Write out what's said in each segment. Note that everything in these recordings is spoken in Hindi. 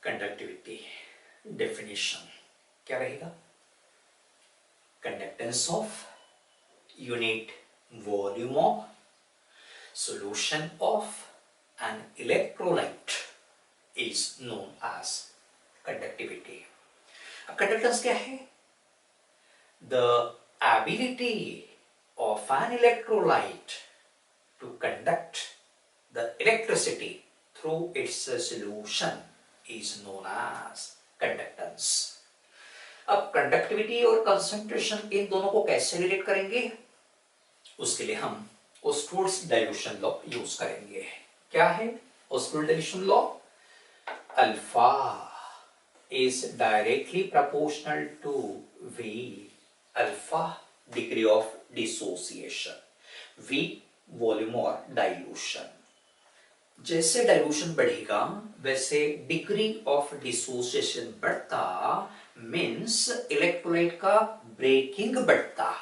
कंडक्टिविटी डेफिनेशन क्या रहेगा? Conductance of unit volume of solution of an electrolyte is known as conductivity. अब कंडक्टेंस क्या है? The ability of an electrolyte to conduct the electricity through its solution is known as conductance. अब कंडक्टिविटी और कंसंट्रेशन इन दोनों को कैसे रिलेट करेंगे? उसके लिए हम ऑस्टोल्ड्स डाइल्यूशन लॉ यूज करेंगे। क्या है Ostwald dilution law? Alpha is directly proportional to V, alpha degree of dissociation, V volume और डाइल्यूशन। जैसे डाइल्यूशन बढ़ेगा वैसे डिग्री ऑफ डिसोसिएशन बढ़ता, मींस इलेक्ट्रोलाइट का ब्रेकिंग बढ़ता।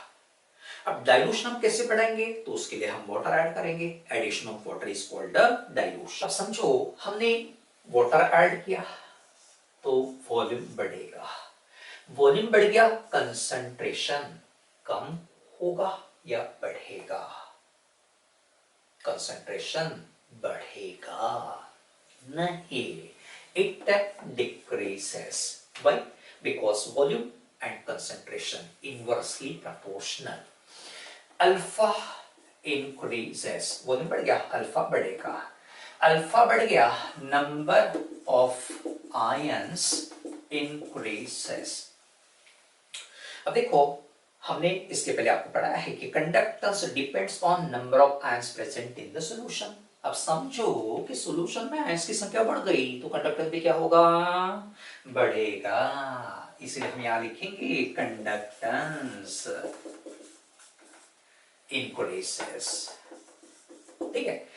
अब डाइल्यूशन हम कैसे बढ़ाएंगे? तो उसके लिए हम वाटर ऐड करेंगे। Addition of water is called dilution. अब समझो हमने वाटर ऐड किया तो वॉल्यूम बढ़ेगा, वॉल्यूम बढ़ गया, कंसंट्रेशन कम होगा या बढ़ेगा? कंसंट्रेशन बढ़ेगा नहीं, it decreases. Why? Because volume and concentration inversely proportional. Alpha increases, volume बढ़ गया, अल्फा बढ़ेगा, अल्फा बढ़ गया, नंबर ऑफ आयंस इंक्रीजेस। अब देखो हमने इसके पहले आपको पढ़ाया है कि conductance depends on number of ions present in the solution. अब समझो कि सॉल्यूशन में आयंस की संख्या बढ़ गई तो कंडक्टेंस भी क्या होगा? बढ़ेगा। इसलिए हम यहां लिखेंगे कंडक्टेंस इंक्रीजेस। ठीक है,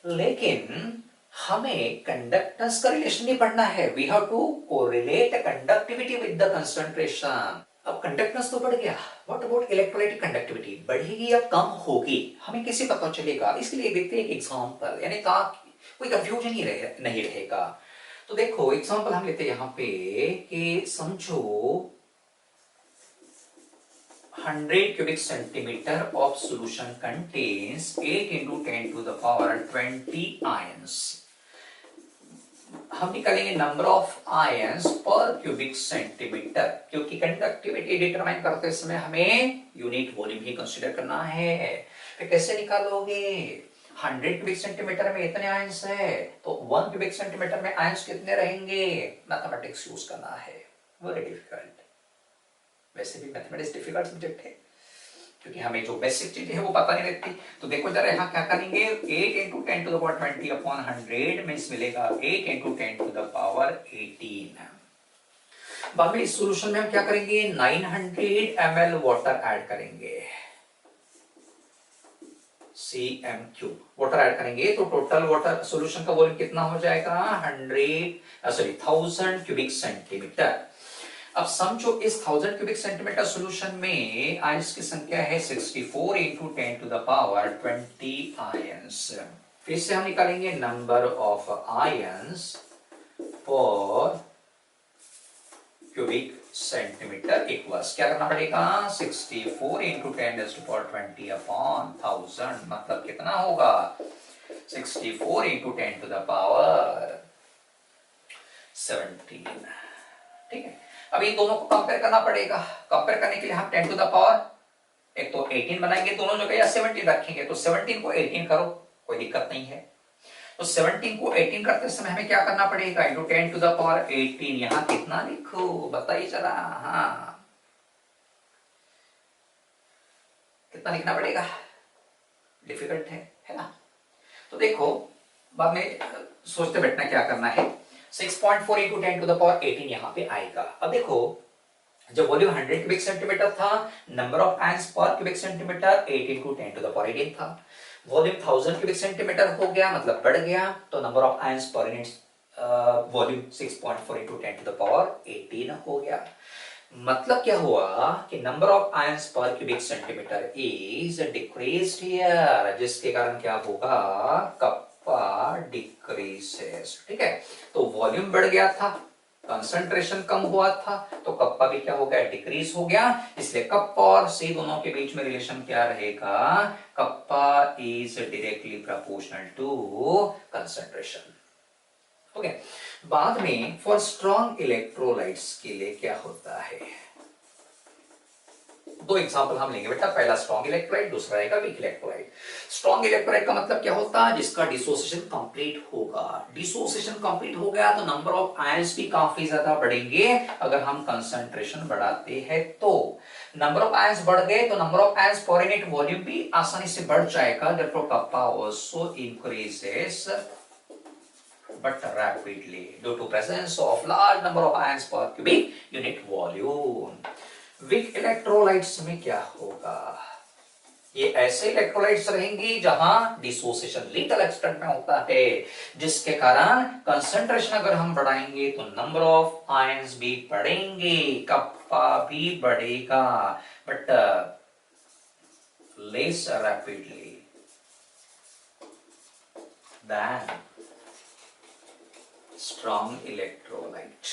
लेकिन हमें कंडक्टेंस का रिलेशन नहीं पढ़ना है। We have to correlate conductivity with the concentration. अब कंडक्टेंस तो बढ़ गया, व्हाट अबाउट इलेक्ट्रोलाइटिक कंडक्टिविटी? बढ़ेगी या कम होगी? हमें कैसे पता चलेगा? इसके लिए देखते हैं एक एग्जांपल, यानी कोई कंफ्यूजन नहीं रहेगा। तो देखो एग्जांपल हम लेते हैं यहाँ पे कि समझो 100 cubic centimeter of solution contains 8 into 10 to the power 20 ions. हम निकालेंगे नंबर ऑफ आयंस पर क्यूबिक सेंटीमीटर, क्योंकि कंडक्टिविटी डिटरमाइन करते समय हमें यूनिट वॉल्यूम ही कंसीडर करना है। तो कैसे निकालोगे? 100 क्यूबिक सेंटीमीटर में इतने आयंस है तो 1 क्यूबिक सेंटीमीटर में आयंस कितने रहेंगे? मैथमेटिक्स यूज करना है, वेरी डिफिकल्ट। वैसे भी मैथमेटिक्स डिफिकल्ट सब्जेक्ट है क्योंकि हमें जो बेसिक चीजें है वो पता नहीं रहती। तो देखो जरा यहाँ क्या करेंगे, 8 into 10 to the power 20 upon 100 means मिलेगा 8 into 10 to the power 18। बाद में इस सॉल्यूशन में हम क्या करेंगे, 900 ml वाटर ऐड करेंगे, cm³ वाटर ऐड करेंगे तो टोटल वाटर सॉल्यूशन का वॉल्यूम कितना हो जाएगा? 1000 क्यूबिक सेंटीमीटर। अब समझो इस 1000 क्यूबिक सेंटीमीटर सॉल्यूशन में आयंस की संख्या है 64 into 10 to the power 20 ions. फिर से हम निकालेंगे नंबर ऑफ आयंस पर क्यूबिक सेंटीमीटर इक्वल्स क्या करना पड़ेगा? 64 into 10 to the power 20 upon 1000, मतलब कितना होगा? 64 into 10 to the power 17। ठीक है, अब इन दोनों को कंपेयर करना पड़ेगा। कंपेयर करने के लिए हम 10 टू द पावर एक तो 18 बनाएंगे दोनों जगह या 17 रखेंगे, तो 17 को 18 करो, कोई दिक्कत नहीं है। तो 17 को 18 करते समय हमें क्या करना पड़ेगा? Into 10 to the power 18। यहां कितना लिखो बताइए जरा। हाँ, कितना लिखना पड़ेगा? डिफिकल्ट है ना? तो देखो बाद में सोचते बैठना क्या करना है। 6.4 into 10 to the power 18 यहाँ पे आएगा। अब देखो जब वॉल्यूम 100 क्यूबिक सेंटीमीटर था, नंबर ऑफ आयंस पर cubic centimetre 8 into 10 to the power 18 था। वॉल्यूम 1000 क्यूबिक सेंटीमीटर हो गया, मतलब बढ़ गया, तो number of ions per unit volume 6.4 into 10 to the power 18 हो गया। मतलब क्या हुआ कि नंबर ऑफ आयंस पर cubic centimetre is decreased here, जिसके कारण क्या होगा? कप्पा डिक्रीजेस, ठीक है। तो वॉल्यूम बढ़ गया था, कंसंट्रेशन कम हुआ था, तो कप्पा भी क्या हो गया, डिक्रीज हो गया। इसलिए कप्पा और सी दोनों के बीच में रिलेशन क्या रहेगा, kappa is directly proportional to concentration. Okay, बाद में फॉर स्ट्रॉन्ग इलेक्ट्रोलाइट्स के लिए क्या होता है, दो एग्जांपल हम लेंगे बेटा, पहला स्ट्रॉन्ग इलेक्ट्रोलाइट, दूसरा रहेगा वीक इलेक्ट्रोलाइट। स्ट्रॉन्ग इलेक्ट्रोलाइट का मतलब क्या होता है, जिसका डिसोसिएशन कंप्लीट होगा। डिसोसिएशन कंप्लीट हो गया तो नंबर ऑफ आयंस भी काफी ज्यादा बढ़ेंगे। अगर हम कंसंट्रेशन बढ़ाते हैं तो नंबर ऑफ आयंस बढ़ गए तो number of ions per unit volume भी आसानी से बढ़ जाएगा। Therefore kappa also increases but rapidly due to presence of large number of ions per cubic unit volume। Weak electrolytes में क्या होगा, ये ऐसे इलेक्ट्रोलाइट्स रहेंगी जहां डिसोसिएशन लिटिल एक्सटेंट में होता है, जिसके कारण कंसंट्रेशन अगर हम बढ़ाएंगे तो नंबर ऑफ आयंस भी बढ़ेंगे, कप्पा भी बढ़ेगा, but less rapidly than strong electrolyte।